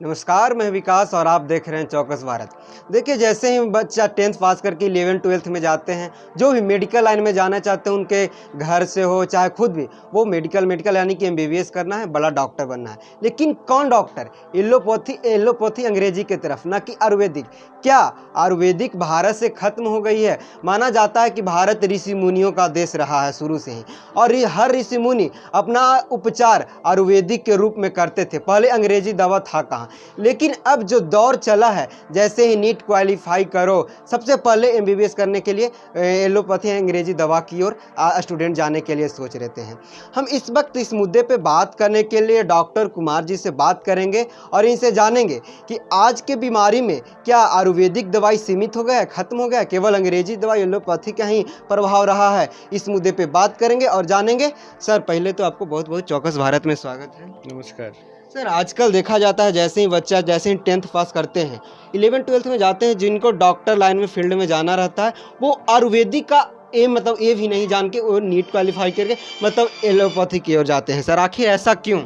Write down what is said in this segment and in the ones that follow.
नमस्कार, मैं विकास और आप देख रहे हैं चौकस भारत। देखिए, जैसे ही बच्चा 10th पास करके 11th-12th में जाते हैं, जो भी मेडिकल लाइन में जाना चाहते हैं, उनके घर से हो चाहे खुद भी, वो मेडिकल यानी कि एमबीबीएस करना है, बड़ा डॉक्टर बनना है। लेकिन कौन डॉक्टर? एलोपैथी अंग्रेजी की तरफ, ना कि आयुर्वेदिक। क्या आयुर्वेदिक भारत से खत्म हो गई है? माना जाता है कि भारत ऋषि मुनियों का देश रहा है शुरू से ही, और ये हर ऋषि मुनि अपना उपचार आयुर्वेदिक के रूप में करते थे। पहले अंग्रेजी दवा था कहाँ? लेकिन अब जो दौर चला है, जैसे ही नीट क्वालिफाई करो, सबसे पहले एमबीबीएस करने के लिए एलोपैथी अंग्रेजी दवा की ओर स्टूडेंट जाने के लिए सोच रहते हैं। हम इस वक्त इस मुद्दे पे बात करने के लिए डॉक्टर कुमार जी से बात करेंगे और इनसे जानेंगे कि आज के बीमारी में क्या आयुर्वेदिक दवाई सीमित हो गया है, खत्म हो गया है, केवल अंग्रेजी दवाई एलोपैथी का ही प्रभाव रहा है। इस मुद्दे पे बात करेंगे और जानेंगे। सर, पहले तो आपको बहुत बहुत चौकस भारत में स्वागत है। नमस्कार। सर, आजकल देखा जाता है जैसे ही बच्चा जैसे ही 10th पास करते हैं, 11th-12th में जाते हैं, जिनको डॉक्टर लाइन में फील्ड में जाना रहता है, वो आयुर्वेदिक का ये भी नहीं जान के वो नीट क्वालिफाई करके एलोपैथी की ओर जाते हैं। सर, आखिर ऐसा क्यों?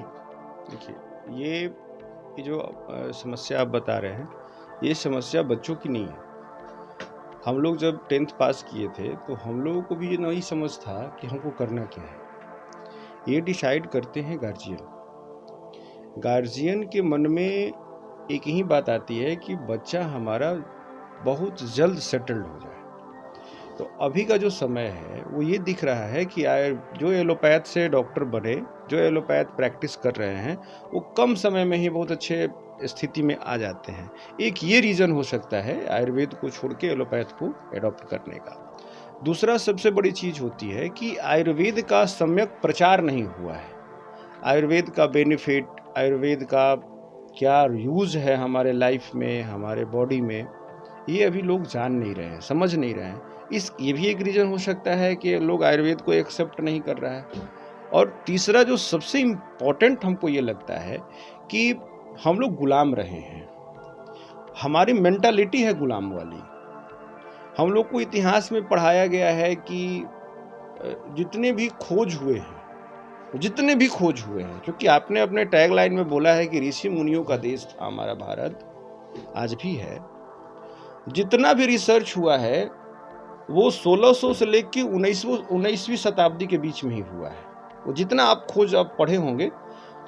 देखिए, ये जो समस्या आप बता रहे हैं, ये समस्या बच्चों की नहीं है। हम लोग जब 10th पास किए थे तो हम लोगों को भी ये नहीं समझ था कि हमको करना क्या है। ये डिसाइड करते हैं गार्जियन के मन में एक ही बात आती है कि बच्चा हमारा बहुत जल्द सेटल्ड हो जाए। तो अभी का जो समय है वो ये दिख रहा है कि जो एलोपैथ से डॉक्टर बने, जो एलोपैथ प्रैक्टिस कर रहे हैं, वो कम समय में ही बहुत अच्छे स्थिति में आ जाते हैं। एक ये रीज़न हो सकता है आयुर्वेद को छोड़ के एलोपैथ को एडॉप्ट करने का। दूसरा सबसे बड़ी चीज़ होती है कि आयुर्वेद का सम्यक प्रचार नहीं हुआ है। आयुर्वेद का बेनिफिट, आयुर्वेद का क्या यूज़ है हमारे लाइफ में, हमारे बॉडी में, ये अभी लोग जान नहीं रहे हैं, समझ नहीं रहे हैं। ये भी एक रीज़न हो सकता है कि लोग आयुर्वेद को एक्सेप्ट नहीं कर रहा है। और तीसरा जो सबसे इम्पोर्टेंट हमको ये लगता है कि हम लोग गुलाम रहे हैं, हमारी मेंटालिटी है गुलाम वाली। हम लोग को इतिहास में पढ़ाया गया है कि जितने भी खोज हुए हैं, क्योंकि आपने अपने टैग लाइन में बोला है कि ऋषि मुनियों का देश था हमारा भारत, आज भी है। जितना भी रिसर्च हुआ है वो 1600 से लेकर 19वीं शताब्दी के बीच में ही हुआ है। वो जितना आप खोज आप पढ़े होंगे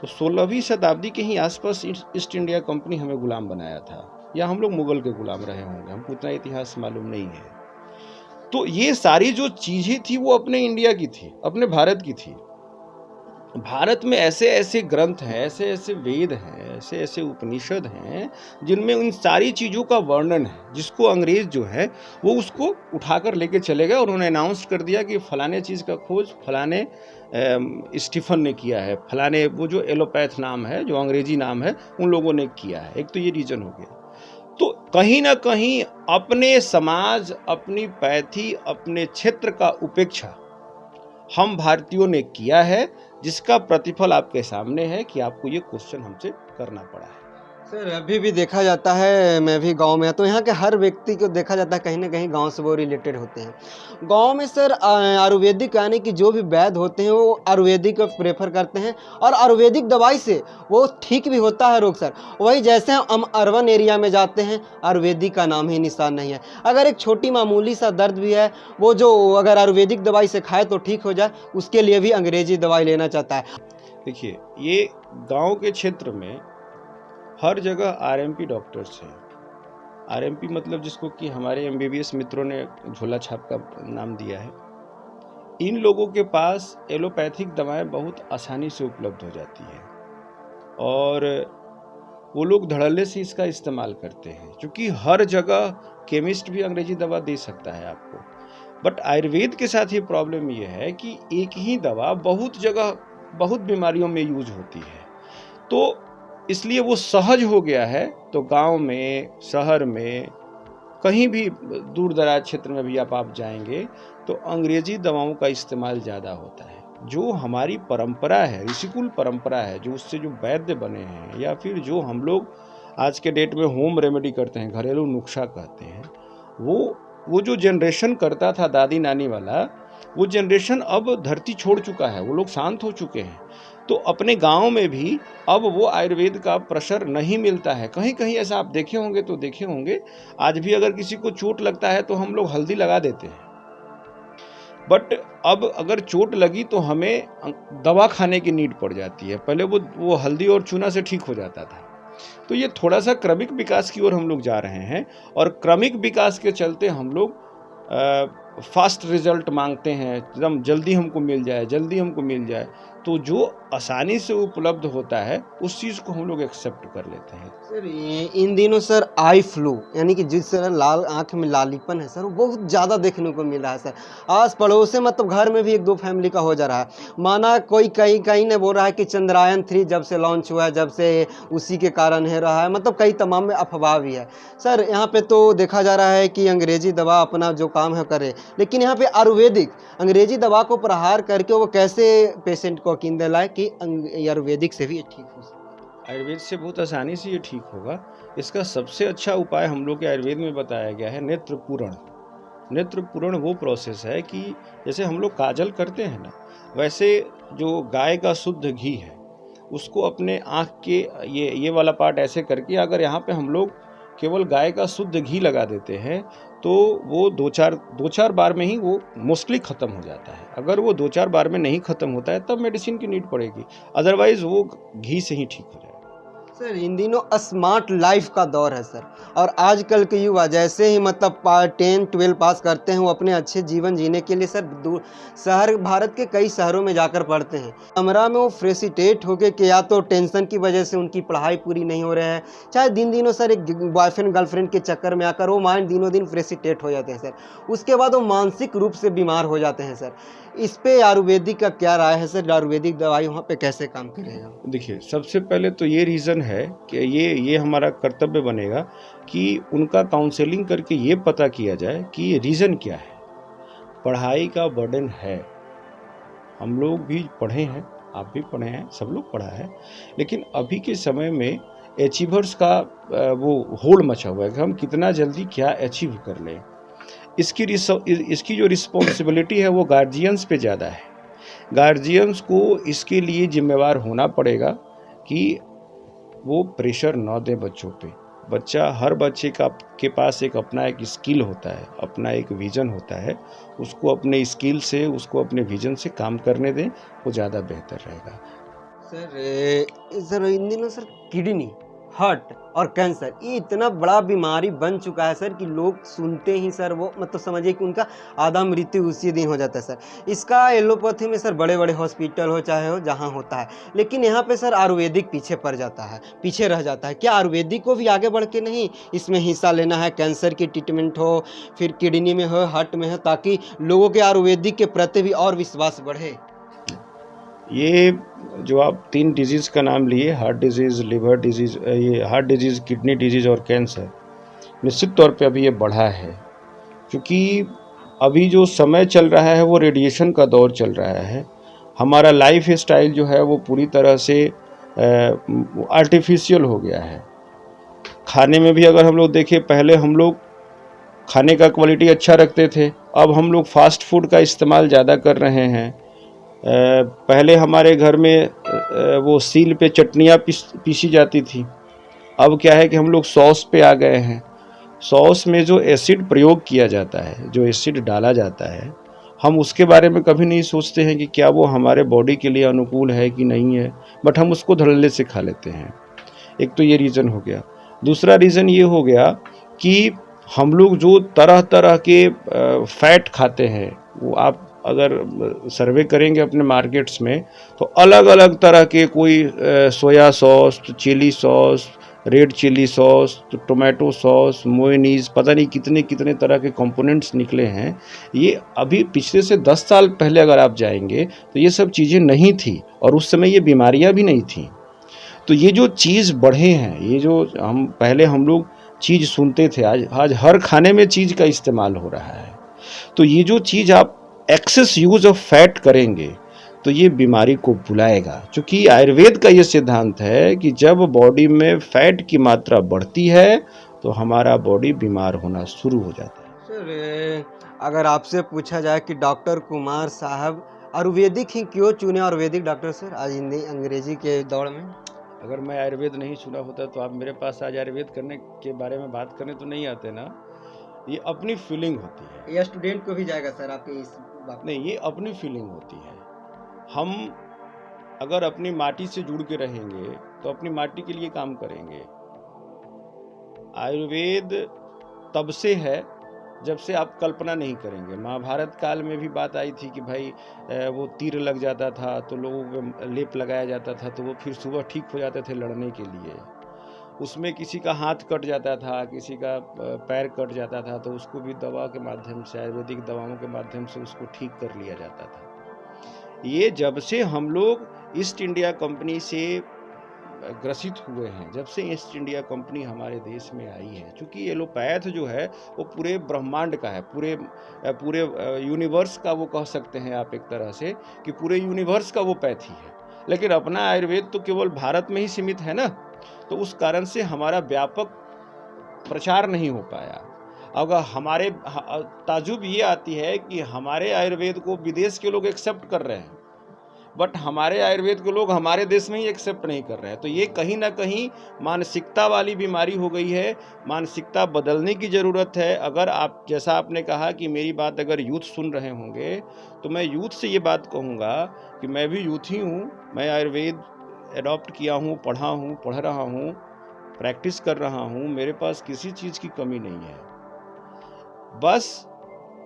तो 16वीं शताब्दी के ही आसपास ईस्ट इंडिया कंपनी हमें गुलाम बनाया था, या हम लोग मुगल के गुलाम रहे होंगे, हमको उतना इतिहास मालूम नहीं है। तो ये सारी जो चीज़ें थी वो अपने इंडिया की थी, अपने भारत की थी। भारत में ऐसे ऐसे ग्रंथ हैं, ऐसे ऐसे वेद हैं, ऐसे ऐसे उपनिषद हैं जिनमें उन सारी चीज़ों का वर्णन है, जिसको अंग्रेज जो है वो उसको उठाकर लेके चले गए और उन्होंने अनाउंस कर दिया कि फलाने चीज़ का खोज फलाने स्टीफन ने किया है, फलाने वो जो एलोपैथ नाम है, जो अंग्रेजी नाम है, उन लोगों ने किया है। एक तो ये रीज़न हो गया। तो कहीं ना कहीं अपने समाज, अपनी पैथी, अपने क्षेत्र का उपेक्षा हम भारतीयों ने किया है, जिसका प्रतिफल आपके सामने है कि आपको ये क्वेश्चन हमसे करना पड़ा है। सर, अभी भी देखा जाता है, मैं भी गांव में, तो यहाँ के हर व्यक्ति को देखा जाता है कहीं ना कहीं गांव से वो रिलेटेड होते हैं। गांव में सर आयुर्वेदिक यानी कि जो भी वैद्य होते हैं वो आयुर्वेदिक को प्रेफर करते हैं और आयुर्वेदिक दवाई से वो ठीक भी होता है रोग। सर, वही जैसे हम अर्बन एरिया में जाते हैं, आयुर्वेदिक का नाम ही निशान नहीं है। अगर एक छोटी मामूली सा दर्द भी है, वो जो अगर आयुर्वेदिक दवाई से खाए तो ठीक हो जाए, उसके लिए भी अंग्रेजी दवाई लेना चाहता है। देखिए, ये गाँव के क्षेत्र में हर जगह आरएमपी डॉक्टर्स हैं। आरएमपी मतलब जिसको कि हमारे एमबीबीएस मित्रों ने झोला छाप का नाम दिया है। इन लोगों के पास एलोपैथिक दवाएं बहुत आसानी से उपलब्ध हो जाती हैं और वो लोग धड़ल्ले से इसका इस्तेमाल करते हैं, क्योंकि हर जगह केमिस्ट भी अंग्रेजी दवा दे सकता है आपको। बट आयुर्वेद के साथ ये प्रॉब्लम ये है कि एक ही दवा बहुत जगह बहुत बीमारियों में यूज होती है, तो इसलिए वो सहज हो गया है। तो गांव में, शहर में, कहीं भी दूर दराज क्षेत्र में भी आप जाएंगे तो अंग्रेजी दवाओं का इस्तेमाल ज़्यादा होता है। जो हमारी परंपरा है, ऋषिकुल परंपरा है, जो उससे जो वैद्य बने हैं, या फिर जो हम लोग आज के डेट में होम रेमेडी करते हैं, घरेलू नुस्खा कहते हैं, वो जो जनरेशन करता था दादी नानी वाला, वो जनरेशन अब धरती छोड़ चुका है, वो लोग शांत हो चुके हैं। तो अपने गांव में भी अब वो आयुर्वेद का प्रेशर नहीं मिलता है। कहीं कहीं ऐसा आप देखे होंगे तो देखे होंगे, आज भी अगर किसी को चोट लगता है तो हम लोग हल्दी लगा देते हैं, बट अब अगर चोट लगी तो हमें दवा खाने की नीड पड़ जाती है। पहले वो हल्दी और चूना से ठीक हो जाता था। तो ये थोड़ा सा क्रमिक विकास की ओर हम लोग जा रहे हैं, और क्रमिक विकास के चलते हम लोग फास्ट रिजल्ट मांगते हैं, एकदम जल्दी हमको मिल जाए, जल्दी हमको मिल जाए। तो जो आसानी से उपलब्ध होता है उस चीज़ को हम लोग एक्सेप्ट कर लेते हैं। सर इन दिनों सर आई फ्लू यानी कि जिस तरह लाल आंख में लालीपन है सर, वो बहुत ज़्यादा देखने को मिल रहा है सर। आस पड़ोस से मतलब घर में भी 1-2 फैमिली का हो जा रहा है। माना कोई कहीं कहीं ने बोल रहा है कि चंद्रयान-3 जब से लॉन्च हुआ है, जब से उसी के कारण है रहा है, मतलब कई तमाम में अफवाह भी है। सर यहाँ पे तो देखा जा रहा है कि अंग्रेजी दवा अपना जो काम है करे, लेकिन यहाँ पे आयुर्वेदिक अंग्रेजी दवा को प्रहार करके वो कैसे पेशेंट को यकीन दिलाए कि आयुर्वेदिक से भी ये ठीक हो सकता आयुर्वेद से बहुत आसानी से ये ठीक होगा। इसका सबसे अच्छा उपाय हम लोग के आयुर्वेद में बताया गया है नेत्र पूरण। नेत्र पूरण वो प्रोसेस है कि जैसे हम लोग काजल करते हैं ना, वैसे जो गाय का शुद्ध घी है उसको अपने आँख के ये वाला पार्ट ऐसे करके अगर यहाँ पे हम लोग केवल गाय का शुद्ध घी लगा देते हैं तो वो दो चार बार में ही वो मोस्टली ख़त्म हो जाता है। अगर वो 2-4 बार में नहीं ख़त्म होता है तब मेडिसिन की नीड पड़ेगी, अदरवाइज़ वो घी से ही ठीक हो जाएगा। सर इन दिनों स्मार्ट लाइफ का दौर है सर, और आजकल के युवा जैसे ही मतलब 10-12 पास करते हैं वो अपने अच्छे जीवन जीने के लिए सर दूर शहर भारत के कई शहरों में जाकर पढ़ते हैं। कमरा में वो फ्रेसिटेट होके कि या तो टेंशन की वजह से उनकी पढ़ाई पूरी नहीं हो रही है, चाहे दिनों सर एक बॉयफ्रेंड गर्लफ्रेंड के चक्कर में आकर वो माइंड दिनों दिन फ्रेसिटेट हो जाते हैं सर। उसके बाद वो मानसिक रूप से बीमार हो जाते हैं सर। इस पे आयुर्वेदिक का क्या राय है सर? आयुर्वेदिक दवाई वहाँ पे कैसे काम करेगा? देखिए, सबसे पहले तो ये रीज़न है कि ये हमारा कर्तव्य बनेगा कि उनका काउंसलिंग करके ये पता किया जाए कि ये रीज़न क्या है। पढ़ाई का बर्डन है, हम लोग भी पढ़े हैं, आप भी पढ़े हैं, सब लोग पढ़ा है, लेकिन अभी के समय में अचीवर्स का वो होड़ मचा हुआ है कि हम कितना जल्दी क्या अचीव कर लें। इसकी जो रिस्पॉन्सिबिलिटी है वो गार्जियंस पे ज़्यादा है। गार्जियंस को इसके लिए जिम्मेवार होना पड़ेगा कि वो प्रेशर न दें बच्चों पे। हर बच्चे के पास अपना एक स्किल होता है, अपना एक विज़न होता है, उसको अपने स्किल से, उसको अपने विज़न से काम करने दें, वो ज़्यादा बेहतर रहेगा। सर इन दिनों सर किडनी, हार्ट और कैंसर ये इतना बड़ा बीमारी बन चुका है सर कि लोग सुनते ही सर वो मतलब समझिए कि उनका आधा मृत्यु उसी दिन हो जाता है सर। इसका एलोपैथी में सर बड़े बड़े हॉस्पिटल हो चाहे हो जहाँ होता है, लेकिन यहाँ पे सर आयुर्वेदिक पीछे पड़ जाता है, पीछे रह जाता है। क्या आयुर्वेदिक को भी आगे बढ़ के नहीं इसमें हिस्सा लेना है? कैंसर की ट्रीटमेंट हो, फिर किडनी में हो, हार्ट में हो, ताकि लोगों के आयुर्वेदिक के प्रति भी और विश्वास बढ़े। ये जो आप 3 डिजीज़ का नाम लिए, हार्ट डिजीज़, लिवर डिजीज़, ये हार्ट डिजीज़, किडनी डिजीज़ और कैंसर, निश्चित तौर पे अभी ये बढ़ा है, क्योंकि अभी जो समय चल रहा है वो रेडिएशन का दौर चल रहा है। हमारा लाइफ स्टाइल जो है वो पूरी तरह से आर्टिफिशियल हो गया है। खाने में भी अगर हम लोग देखें, पहले हम लोग खाने का क्वालिटी अच्छा रखते थे, अब हम लोग फास्ट फूड का इस्तेमाल ज़्यादा कर रहे हैं। पहले हमारे घर में वो सील पे चटनियाँ पीसी जाती थी, अब क्या है कि हम लोग सॉस पे आ गए हैं। सॉस में जो एसिड प्रयोग किया जाता है, जो एसिड डाला जाता है, हम उसके बारे में कभी नहीं सोचते हैं कि क्या वो हमारे बॉडी के लिए अनुकूल है कि नहीं है, बट हम उसको धड़ल्ले से खा लेते हैं। एक तो ये रीज़न हो गया। दूसरा रीज़न ये हो गया कि हम लोग जो तरह तरह के फैट खाते हैं, वो आप अगर सर्वे करेंगे अपने मार्केट्स में तो अलग अलग तरह के, कोई soy sauce, chilli sauce, red chilli sauce, tomato sauce, mayonnaise, पता नहीं कितने कितने तरह के कंपोनेंट्स निकले हैं। ये अभी पिछले से 10 साल पहले अगर आप जाएंगे तो ये सब चीज़ें नहीं थी, और उस समय ये बीमारियां भी नहीं थी। तो ये जो चीज़ बढ़े हैं, ये जो हम लोग चीज़ सुनते थे, आज हर खाने में चीज़ का इस्तेमाल हो रहा है। तो ये जो चीज़ आप एक्सेस यूज ऑफ फैट करेंगे तो ये बीमारी को बुलाएगा, क्योंकि आयुर्वेद का ये सिद्धांत है कि जब बॉडी में फैट की मात्रा बढ़ती है तो हमारा बॉडी बीमार होना शुरू हो जाता है। सर अगर आपसे पूछा जाए कि डॉक्टर कुमार साहब आयुर्वेदिक ही क्यों चुने आयुर्वेदिक डॉक्टर सर आज हिंदी अंग्रेजी के दौर में? अगर मैं आयुर्वेद नहीं चुना होता तो आप मेरे पास आज आयुर्वेद करने के बारे में बात करने तो नहीं आते ना। ये अपनी फीलिंग होती है। या स्टूडेंट को भी जाएगा सर आपके इस बात? नहीं, ये अपनी फीलिंग होती है। हम अगर अपनी माटी से जुड़ के रहेंगे तो अपनी माटी के लिए काम करेंगे। आयुर्वेद तब से है जब से आप कल्पना नहीं करेंगे। महाभारत काल में भी बात आई थी कि भाई वो तीर लग जाता था तो लोगों को लेप लगाया जाता था तो वो फिर सुबह ठीक हो जाते थे लड़ने के लिए। उसमें किसी का हाथ कट जाता था, किसी का पैर कट जाता था तो उसको भी दवा के माध्यम से, आयुर्वेदिक दवाओं के माध्यम से उसको ठीक कर लिया जाता था। ये जब से हम लोग ईस्ट इंडिया कंपनी से ग्रसित हुए हैं, जब से ईस्ट इंडिया कंपनी हमारे देश में आई है, क्योंकि एलोपैथ जो है वो पूरे ब्रह्मांड का है, पूरे यूनिवर्स का, वो कह सकते हैं आप एक तरह से कि पूरे यूनिवर्स का वो पैथी है। लेकिन अपना आयुर्वेद तो केवल भारत में ही सीमित है ना, तो उस कारण से हमारा व्यापक प्रचार नहीं हो पाया। अगर हमारे ताजुब ये आती है कि हमारे आयुर्वेद को विदेश के लोग एक्सेप्ट कर रहे हैं, बट हमारे आयुर्वेद के लोग हमारे देश में ही एक्सेप्ट नहीं कर रहे हैं। तो ये कहीं ना कहीं मानसिकता वाली बीमारी हो गई है। मानसिकता बदलने की ज़रूरत है। अगर आप, जैसा आपने कहा कि मेरी बात अगर यूथ सुन रहे होंगे, तो मैं यूथ से ये बात कहूँगा कि मैं भी यूथ ही हूँ। मैं आयुर्वेद एडॉप्ट किया हूँ, पढ़ रहा हूँ, प्रैक्टिस कर रहा हूँ। मेरे पास किसी चीज़ की कमी नहीं है। बस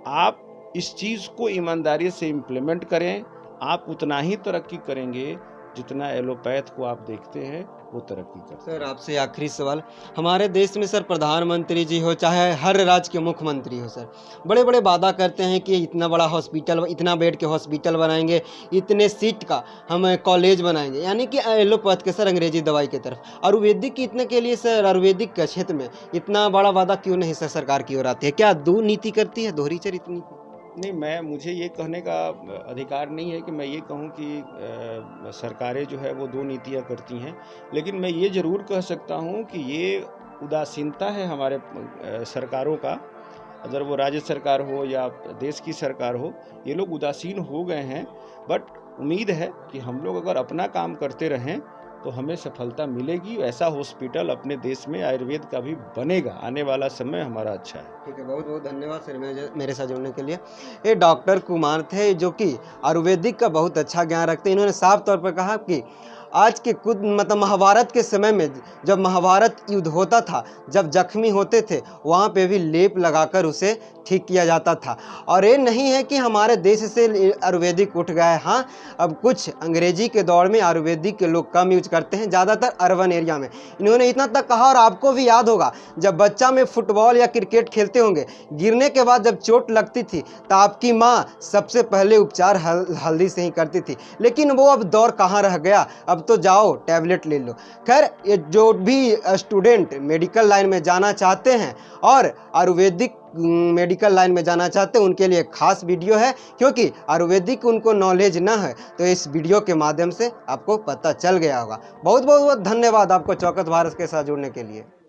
आप इस चीज़ को ईमानदारी से इम्प्लीमेंट करें, आप उतना ही तरक्की करेंगे जितना एलोपैथ को आप देखते हैं वो तरक्की करते हैं। सर आपसे आखिरी सवाल, हमारे देश में सर प्रधानमंत्री जी हो चाहे हर राज्य के मुख्यमंत्री हो सर, बड़े बड़े वादा करते हैं कि इतना बड़ा हॉस्पिटल, इतना बेड के हॉस्पिटल बनाएंगे, इतने सीट का हम कॉलेज बनाएंगे, यानी कि एलोपैथ के सर अंग्रेजी दवाई की तरफ। आयुर्वेदिक की इतने के लिए सर आयुर्वेदिक के क्षेत्र में इतना बड़ा वादा क्यों नहीं सर सरकार की ओर आती है? क्या दो नीति करती है, दोहरी चरित्र नीति? नहीं, मुझे ये कहने का अधिकार नहीं है कि मैं ये कहूँ कि सरकारें जो है वो दो नीतियाँ करती हैं। लेकिन मैं ये ज़रूर कह सकता हूँ कि ये उदासीनता है हमारे सरकारों का, अगर वो राज्य सरकार हो या देश की सरकार हो, ये लोग उदासीन हो गए हैं। बट उम्मीद है कि हम लोग अगर अपना काम करते रहें तो हमें सफलता मिलेगी। ऐसा हॉस्पिटल अपने देश में आयुर्वेद का भी बनेगा। आने वाला समय हमारा अच्छा है। ठीक है, बहुत बहुत धन्यवाद सर मेरे साथ जुड़ने के लिए। ये डॉक्टर कुमार थे जो कि आयुर्वेदिक का बहुत अच्छा ज्ञान रखते हैं। इन्होंने साफ तौर पर कहा कि आज के कुछ मतलब महाभारत के समय में जब महाभारत युद्ध होता था, जब जख्मी होते थे वहाँ पे भी लेप लगाकर उसे ठीक किया जाता था। और ये नहीं है कि हमारे देश से आयुर्वेदिक उठ गया है। हाँ, अब कुछ अंग्रेजी के दौर में आयुर्वेदिक के लोग कम यूज करते हैं, ज़्यादातर अर्बन एरिया में। इन्होंने इतना तक कहा, और आपको भी याद होगा जब बच्चा में फुटबॉल या क्रिकेट खेलते होंगे, गिरने के बाद जब चोट लगती थी तो आपकी माँ सबसे पहले उपचार हल्दी से ही करती थी। लेकिन वो अब दौर कहाँ रह गया, अब तो जाओ टैबलेट ले लो। खैर, ये जो भी स्टूडेंट मेडिकल लाइन में जाना चाहते हैं और आयुर्वेदिक मेडिकल लाइन में जाना चाहते हैं, उनके लिए खास वीडियो है, क्योंकि आयुर्वेदिक उनको नॉलेज ना है तो इस वीडियो के माध्यम से आपको पता चल गया होगा। बहुत बहुत धन्यवाद आपको चौकस भारत के साथ जुड़ने के लिए।